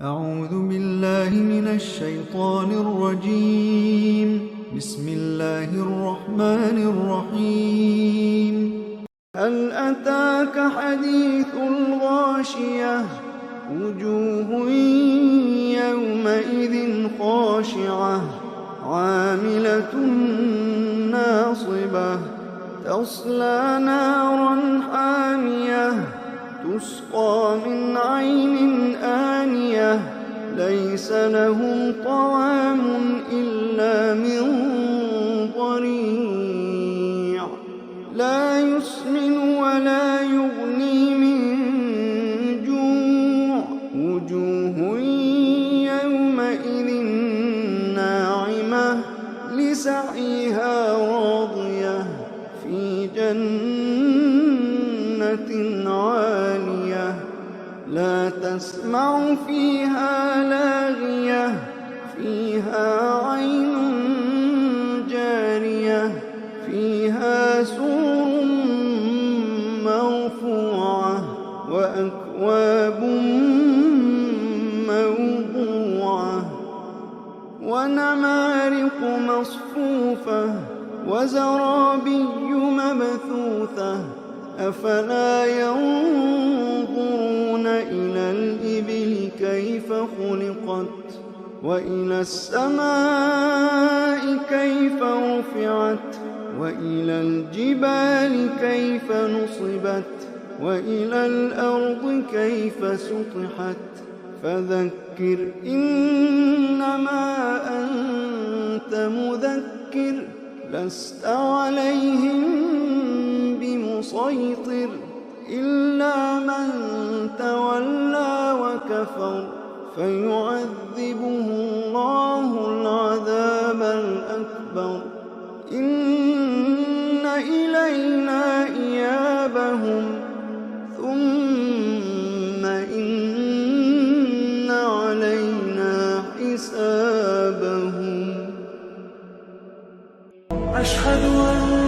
أعوذ بالله من الشيطان الرجيم. بسم الله الرحمن الرحيم. هل أتاك حديث الغاشية؟ وجوه يومئذ خاشعة عاملة ناصبة تصلى نارا حامية تسقى من عين آنية ليس لهم طعام إلا من ضريع لا يسمن ولا يغني من جوع وجوه يومئذ ناعمة لسعيها راضية في جنة عالية لا تسمع فيها لاغية فيها عين جارية فيها سرر مرفوعة وأكواب موضوعة ونمارق مصفوفة وزرابي مبثوثة أفلا ينظرون إلى الإبل كيف خلقت وإلى السماء كيف رفعت وإلى الجبال كيف نصبت وإلى الأرض كيف سطحت فذكر إنما أنت مذكر لست عليهم بمسيطر إلا من تولى وكفر فيعذبه الله العذاب الأكبر إن إلينا إيابهم ثم إن علينا حسابهم. أشهد أن